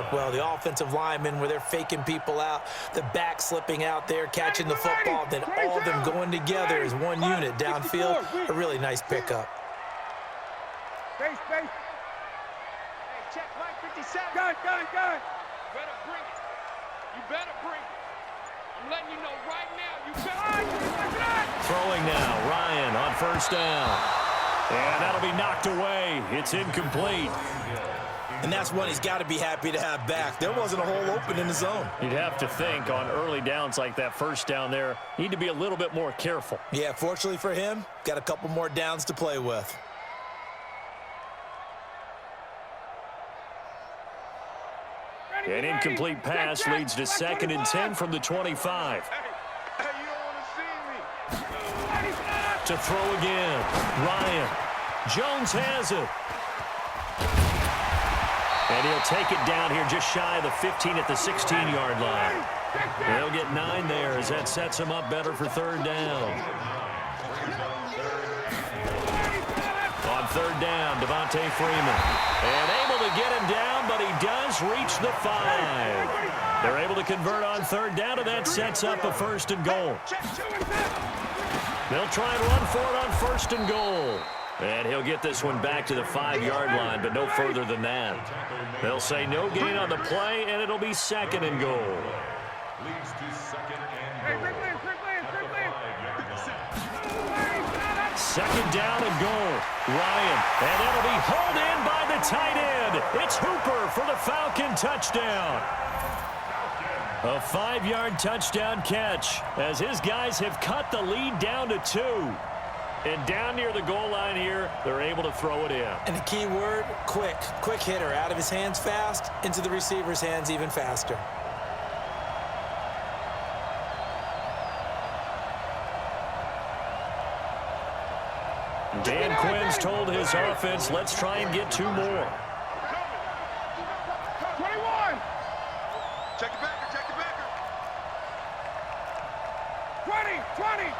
work well. The offensive linemen, where they're faking people out, the back slipping out there, catching the football, then all of them going together as one unit downfield. A really nice pickup. Base. Hey, check, Mike 57. Gun. You better bring it. You better bring it. I'm letting you know right now, you better. Throwing now, Ryan on first down. And that'll be knocked away. It's incomplete. And that's one he's got to be happy to have back. There wasn't a hole open in the zone. You'd have to think on early downs like that first down there, need to be a little bit more careful. Yeah, fortunately for him, got a couple more downs to play with. An incomplete pass leads to 2nd and 10 from the 25. Hey, you don't want to see me. To throw again. Ryan. Jones has it. And he'll take it down here just shy of the 15 at the 16-yard line. They'll get 9 there as that sets him up better for 3rd down. On 3rd down, Devontae Freeman. And able to get him down, but he does reach the 5. They're able to convert on 3rd down, and that sets up a 1st and goal. They'll try and run for it on 1st and goal. And he'll get this one back to the 5-yard line, but no further than that. They'll say no gain on the play, and it'll be 2nd and goal. Second down and goal. Ryan, and that'll be hauled in by the tight end. It's Hooper for the Falcon touchdown. A 5-yard touchdown catch as his guys have cut the lead down to 2. And down near the goal line here, they're able to throw it in. And the key word, quick. Quick hitter. Out of his hands fast, into the receiver's hands even faster. Dan Quinn's told his offense, let's try and get 2 more. 21. Check the backer. 20.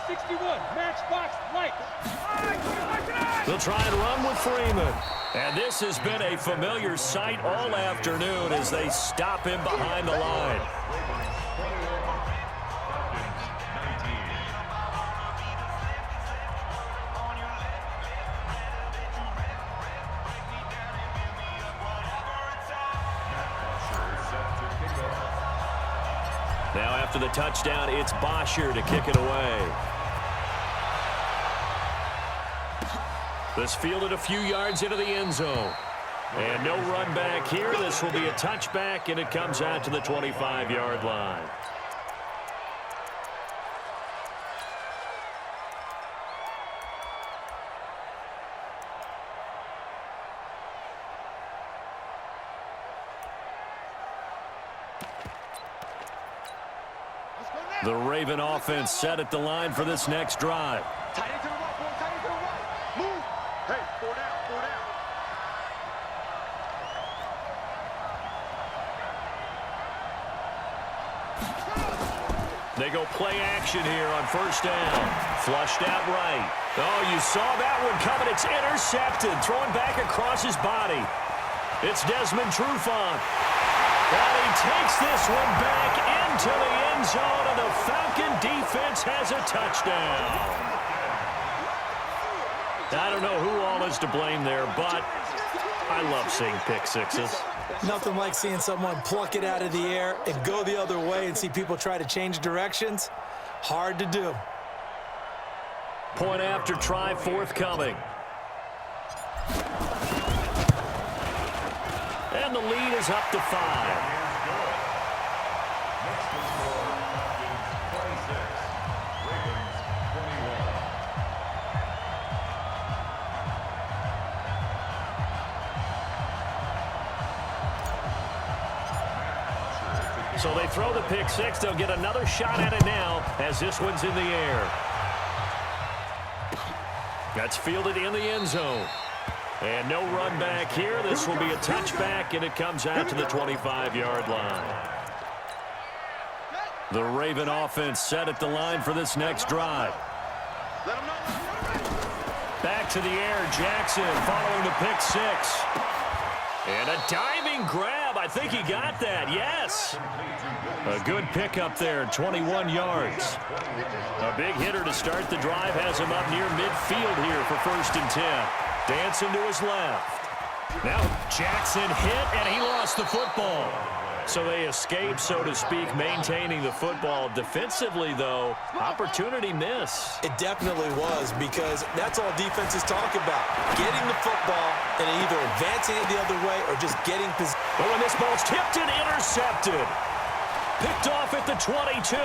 61. Matchbox light. They'll try and run with Freeman. And this has been a familiar sight all afternoon as they stop him behind the line. Now after the touchdown, it's Bosher to kick it away. This fielded a few yards into the end zone. And no run back here. This will be a touchback, and it comes out to the 25-yard line. The Raven offense set at the line for this next drive. Tight end to the right, boy. Tight end to the right. Move. Hey, 4 down. They go play action here on first down. Flushed out right. Oh, you saw that one coming. It's intercepted. Throwing back across his body. It's Desmond Trufant. And he takes this one back into the end zone, and the Falcon defense has a touchdown. I don't know who all is to blame there, but I love seeing pick sixes. Nothing like seeing someone pluck it out of the air and go the other way and see people try to change directions. Hard to do. Point after try forthcoming. And the lead is up to 5. So they throw the pick six. They'll get another shot at it now as this one's in the air. That's fielded in the end zone. And no run back here. This will be a touchback, and it comes out to the 25-yard line. The Raven offense set at the line for this next drive. Back to the air, Jackson following the pick six. And a diving grab. I think he got that. Yes. A good pickup there, 21 yards. A big hitter to start the drive has him up near midfield here for 1st and 10. Dancing to his left. Now Jackson hit, and he lost the football. So they escape, so to speak, maintaining the football. Defensively, though, opportunity miss. It definitely was, because that's all defenses talk about. Getting the football and either advancing it the other way or just getting possession. Oh, and this ball's tipped and intercepted. Picked off at the 22.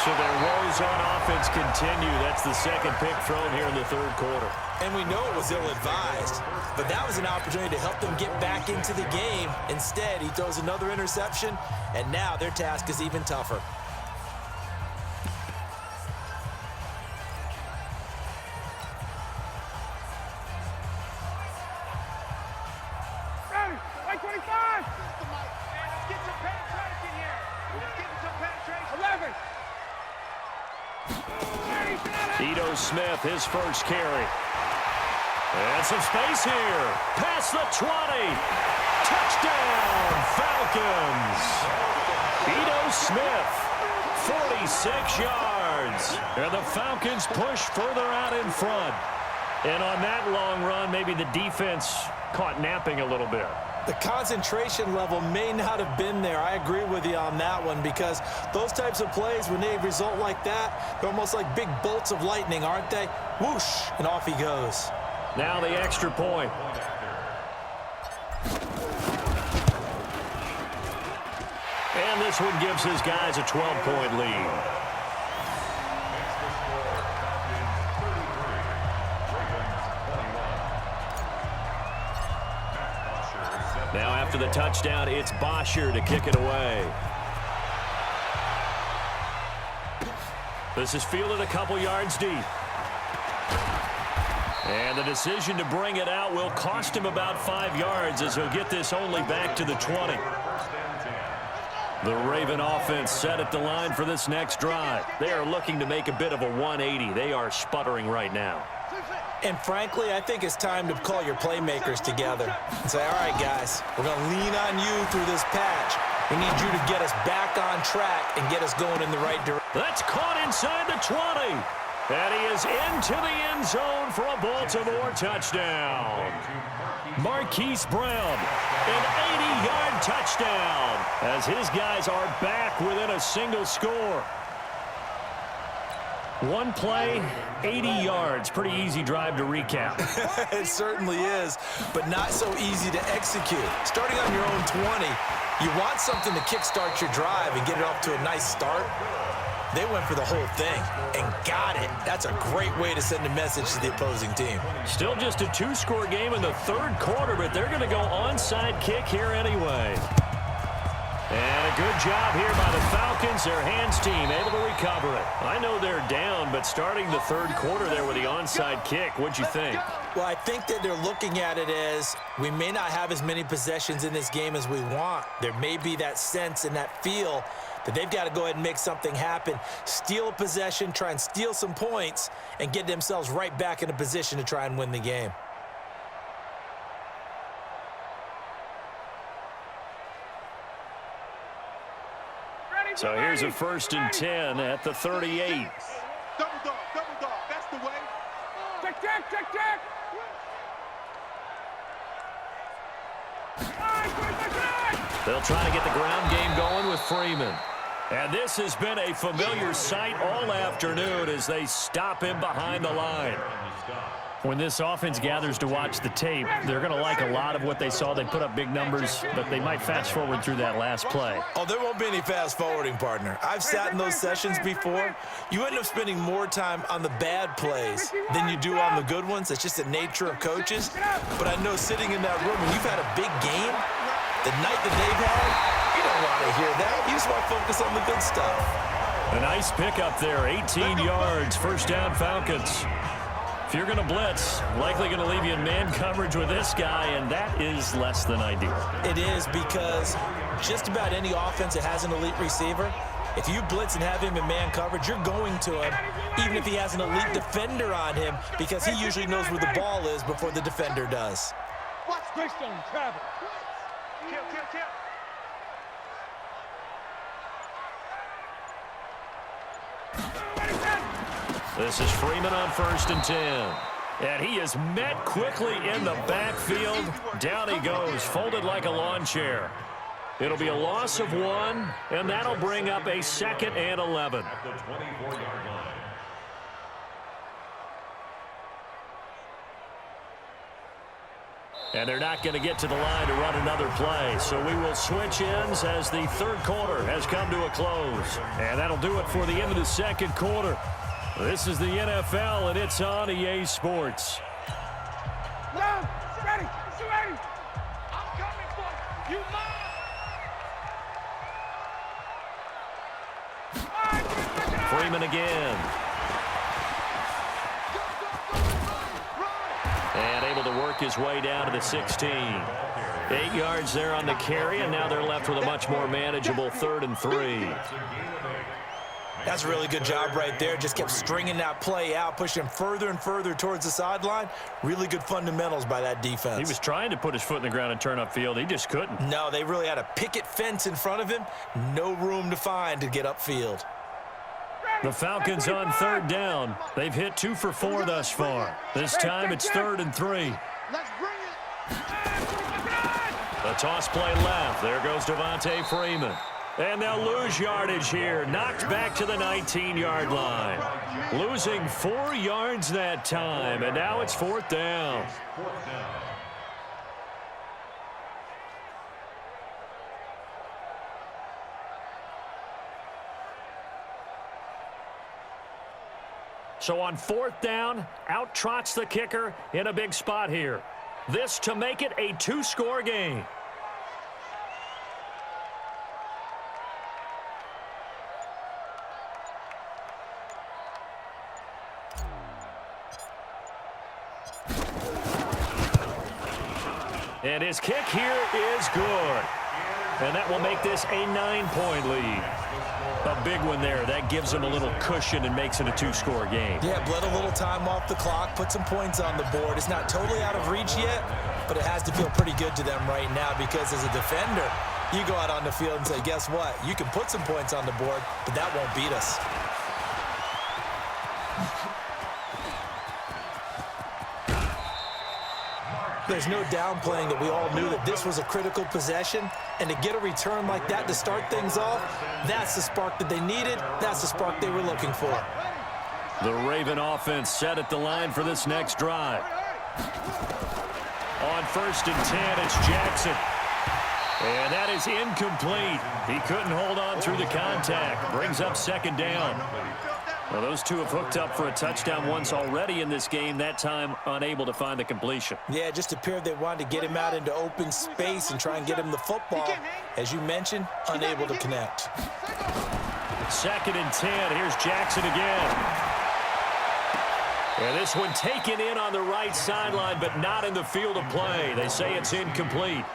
So their woes on offense continue. That's the second pick thrown here in the 3rd quarter. And we know it was ill-advised, but that was an opportunity to help them get back into the game. Instead, he throws another interception, and now their task is even tougher. Ready, like 25. Let's get some penetration here. Let's get some penetration. 11. Ito Smith, his first carry. And some space here. Past the 20. Touchdown, Falcons. Ito Smith, 46 yards. And the Falcons push further out in front. And on that long run, maybe the defense caught napping a little bit. The concentration level may not have been there. I agree with you on that one, because those types of plays, when they result like that, they're almost like big bolts of lightning, aren't they? Whoosh, and off he goes. Now the extra point. And this one gives his guys a 12-point lead. Now after the touchdown, it's Bosher to kick it away. This is fielded a couple yards deep. And the decision to bring it out will cost him about 5 yards, as he'll get this only back to the 20. The Raven offense set at the line for this next drive. They are looking to make a bit of a 180. They are sputtering right now. And frankly, I think it's time to call your playmakers together and say, all right, guys, we're going to lean on you through this patch. We need you to get us back on track and get us going in the right direction. That's caught inside the 20. And he is into the end zone for a Baltimore touchdown. Marquise Brown, an 80-yard touchdown, as his guys are back within a single score. One play, 80 yards. Pretty easy drive to recap. It certainly is, but not so easy to execute. Starting on your own 20, you want something to kickstart your drive and get it off to a nice start. They went for the whole thing and got it. That's a great way to send a message to the opposing team. Still just a 2-score game in the 3rd quarter, but they're going to go onside kick here anyway. And a good job here by the Falcons. Their hands team able to recover it. I know they're down, but starting the 3rd quarter there with the onside kick, what'd you think? Well, I think that they're looking at it as we may not have as many possessions in this game as we want. There may be that sense and that feel that they've got to go ahead and make something happen, steal a possession, try and steal some points, and get themselves right back in a position to try and win the game. So here's a 1st and 10 at the 38. Double dog, that's the way. Check. They'll try to get the ground game going with Freeman. And this has been a familiar sight all afternoon as they stop him behind the line. When this offense gathers to watch the tape, they're going to like a lot of what they saw. They put up big numbers, but they might fast forward through that last play. Oh, there won't be any fast forwarding, partner. I've sat in those sessions before. You end up spending more time on the bad plays than you do on the good ones. It's just the nature of coaches. But I know sitting in that room, when you've had a big game, the night that they've had, you don't want to hear that. You just want to focus on the good stuff. A nice pickup there, 18 yards, 1st down Falcons. If you're going to blitz, likely going to leave you in man coverage with this guy, and that is less than ideal. It is, because just about any offense that has an elite receiver, If you blitz and have him in man coverage, you're going to him, even if he has an elite defender on him, because he usually knows where the ball is before the defender does. Watch Greystone travel. Kill, kill, kill. This is Freeman on 1st and 10. And he is met quickly in the backfield. Down he goes, folded like a lawn chair. It'll be a loss of 1, and that'll bring up a 2nd and 11. And they're not going to get to the line to run another play. So we will switch ends as the 3rd quarter has come to a close. And that'll do it for the end of the 2nd quarter. This is the NFL, and it's on EA Sports. No, it's ready. It's ready. I'm coming for you. You mine. Freeman again. And able to work his way down to the 16. 8 yards there on the carry, and now they're left with a much more manageable 3rd and 3. That's a really good job right there. Just kept stringing that play out, pushing him further and further towards the sideline. Really good fundamentals by that defense. He was trying to put his foot in the ground and turn upfield. He just couldn't. No, they really had a picket fence in front of him. No room to find to get upfield. The Falcons on 3rd down. They've hit 2 for 4 thus far. This time it's 3rd and 3. Let's bring it. A toss play left. There goes Devontae Freeman. And they'll lose yardage here. Knocked back to the 19-yard line. Losing 4 yards that time. And now it's 4th down. So on 4th down, out trots the kicker in a big spot here. This to make it a 2-score game. And his kick here is good. And that will make this a 9-point lead. A big one there. That gives them a little cushion and makes it a 2-score game. Yeah, bled a little time off the clock, put some points on the board. It's not totally out of reach yet, but it has to feel pretty good to them right now because as a defender, you go out on the field and say, guess what? You can put some points on the board, but that won't beat us. There's no downplaying that we all knew that this was a critical possession, and to get a return like that to start things off, that's the spark that they needed. That's the spark they were looking for. The Raven offense set at the line for this next drive. On 1st and 10, it's Jackson. And that is incomplete. He couldn't hold on through the contact. Brings up 2nd down. Well, those two have hooked up for a touchdown once already in this game, that time unable to find the completion. Yeah, it just appeared they wanted to get him out into open space and try and get him the football. As you mentioned, unable to connect. 2nd and 10. Here's Jackson again. And this one taken in on the right sideline, but not in the field of play. They say it's incomplete.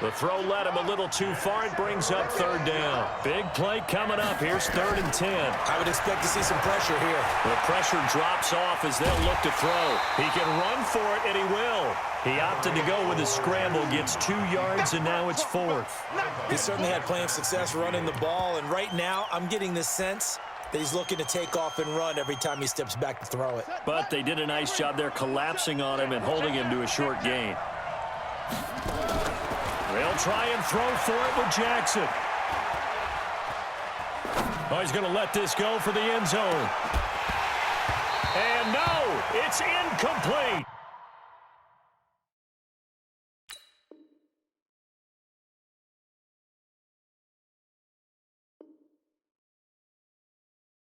The throw led him a little too far. It brings up 3rd down. Big play coming up. Here's 3rd and 10. I would expect to see some pressure here. The pressure drops off as they'll look to throw. He can run for it, and he will. He opted to go with a scramble, gets 2 yards, and now it's 4th. He certainly had plenty of success running the ball, and right now I'm getting this sense that he's looking to take off and run every time he steps back to throw it. But they did a nice job there collapsing on him and holding him to a short gain. They'll try and throw for it with Jackson. Oh, he's going to let this go for the end zone. And no, it's incomplete.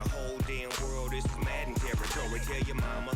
The whole damn world is Madden territory. Tell your mama